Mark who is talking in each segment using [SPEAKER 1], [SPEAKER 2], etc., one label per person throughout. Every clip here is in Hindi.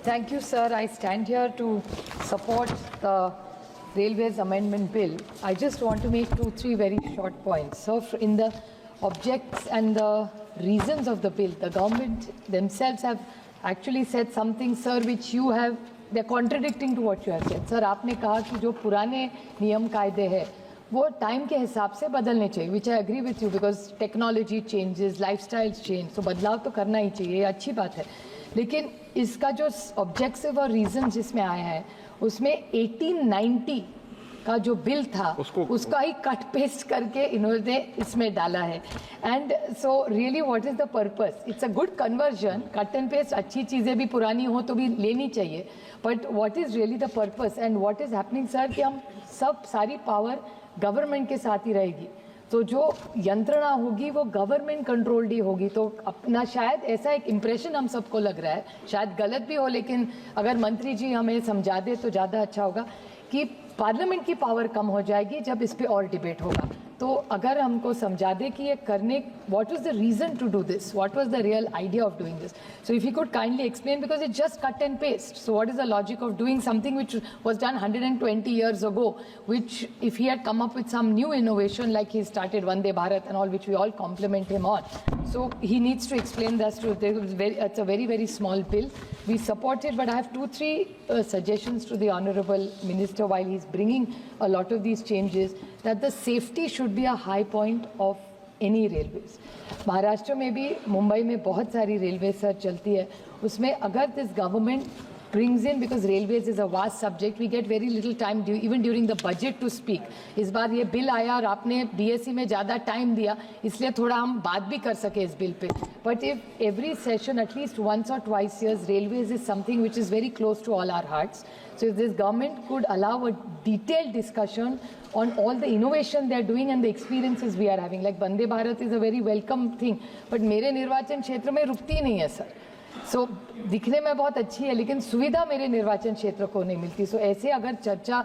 [SPEAKER 1] Thank you, sir. I stand here to support the Railways Amendment Bill. I just want to make 2-3 very short points. So, in the objects and the reasons of the bill, the government themselves have actually said something, sir, which you have, they're contradicting to what you have said. Sir, आपने कहा कि जो पुराने नियम कायदे हैं वो टाइम के हिसाब से बदलने चाहिए, which I agree with you because technology changes, lifestyles change, तो बदलाव तो करना ही चाहिए, ये अच्छी बात है. लेकिन इसका जो ऑब्जेक्टिव और रीजन जिसमें आया है उसमें 1890 का जो बिल था उसका ही कट पेस्ट करके इन्होंने इसमें डाला है. And so really what is the purpose? It's a good conversion. Cut and paste, अच्छी चीज़ें भी पुरानी हो तो भी लेनी चाहिए, but what is really the purpose and what is happening sir कि हम सब सारी पावर गवर्नमेंट के साथ ही रहेगी, तो जो यंत्रणा होगी वो गवर्नमेंट कंट्रोल्ड ही होगी. तो अपना शायद ऐसा एक इम्प्रेशन हम सबको लग रहा है, शायद गलत भी हो, लेकिन अगर मंत्री जी हमें समझा दे तो ज़्यादा अच्छा होगा कि पार्लियामेंट की पावर कम हो जाएगी जब इस पे और डिबेट होगा. तो अगर हमको समझा दे कि ये करने, what was the reason to do this, what was the real idea of doing this, so if you could kindly explain, because it just cut and paste. So what is the logic of doing something which was done 120 years ago, which if he had come up with some new innovation like he started Vande Bharat and all, which we all compliment him on, so he needs to explain that to. It's a very, very small bill. We support it, but I have 2-3 suggestions to the honorable minister while he's bringing a lot of these changes, that the safety should be a high point of any railways. Maharashtra में भी, मुंबई में बहुत सारी रेलवे सर चलती है, उसमें अगर this government brings in, because railways is a vast subject, we get very little time even during the budget to speak. इस बार ये बिल आया और आपने BSc में ज़्यादा टाइम दिया, इसलिए थोड़ा हम बात भी कर सके इस bill pay. But if every session at least once or twice years, railways is something which is very close to all our hearts. So if this government could allow a detailed discussion on all the innovation they are doing and the experiences we are having, like Vande Bharat is a very welcome thing, but मेरे निर्वाचन क्षेत्र में रुकती ही नहीं है सर. सो दिखने में बहुत अच्छी है लेकिन सुविधा मेरे निर्वाचन क्षेत्र को नहीं मिलती. सो ऐसे अगर चर्चा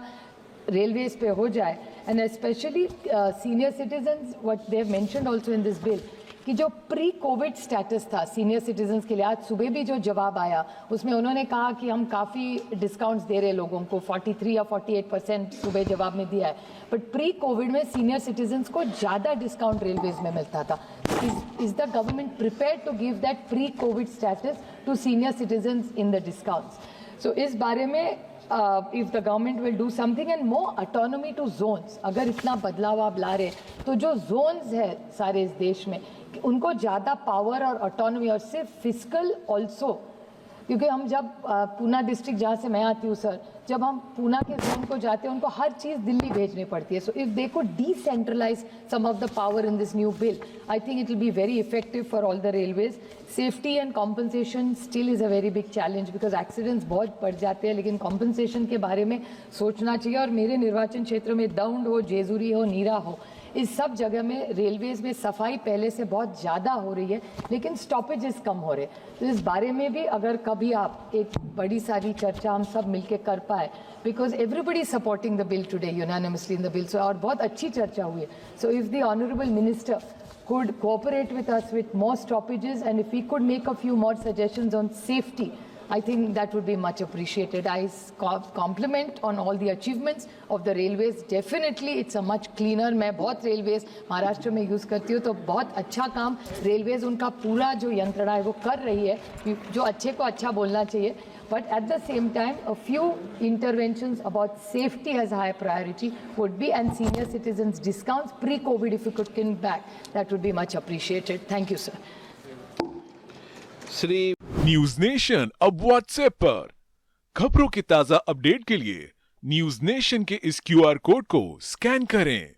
[SPEAKER 1] रेलवेज पे हो जाए, and specially senior citizens, what they have mentioned also in this bill, कि जो प्री कोविड स्टेटस था सीनियर सिटीजन्स के लिए, आज सुबह भी जो जवाब आया उसमें उन्होंने कहा कि हम काफ़ी डिस्काउंट्स दे रहे लोगों को, 43 या 48% सुबह जवाब में दिया है. बट प्री कोविड में सीनियर सिटीजन्स को ज़्यादा डिस्काउंट रेलवेज में मिलता था. Is the government prepared to give that pre-COVID status to senior citizens in the discounts? So इस बारे में if the government will do something and more autonomy to zones, अगर इतना बदलाव आप ला रहे तो जो zones है सारे इस देश में उनको ज़्यादा पावर और ऑटोनॉमी, और सिर्फ फिजिकल ऑल्सो, क्योंकि हम जब पूना डिस्ट्रिक्ट जहाँ से मैं आती हूँ सर, जब हम पूना के जोन को जाते हैं उनको हर चीज़ दिल्ली भेजनी पड़ती है. So if they could decentralise some of the power in this new bill, I think it will be very effective for all the railways. Safety and compensation still is a very big challenge, because accidents बहुत बढ़ जाते हैं, लेकिन कॉम्पनसेशन के बारे में सोचना चाहिए. और मेरे निर्वाचन क्षेत्र में दौंड हो, जेजुरी हो, नीरा हो, इस सब जगह में रेलवेज में सफाई पहले से बहुत ज़्यादा हो रही है लेकिन स्टॉपेजेस कम हो रहे. तो इस बारे में भी अगर कभी आप एक बड़ी सारी चर्चा हम सब मिलके कर पाए, because everybody supporting the bill today unanimously in the bill, so और बहुत अच्छी चर्चा हुई है. So if the honourable minister could cooperate with us with more stoppages, and if we could make a few more suggestions on safety, I think that would be much appreciated. I compliment on all the achievements of the railways. Definitely it's a much cleaner. मैं बहुत railways महाराष्ट्र में यूज़ करती हूँ, तो बहुत अच्छा काम railways उनका पूरा जो यंत्रणा है वो कर रही है, जो अच्छे को अच्छा बोलना चाहिए. But at the same time, a few interventions about safety as high priority would be, and senior citizens discounts pre-COVID if you could come back, that would be much appreciated. Thank you, sir.
[SPEAKER 2] Shri
[SPEAKER 3] news nation अब व्हाट्सएप पर खबरों के ताजा अपडेट के लिए न्यूज नेशन के इस QR कोड को स्कैन करें.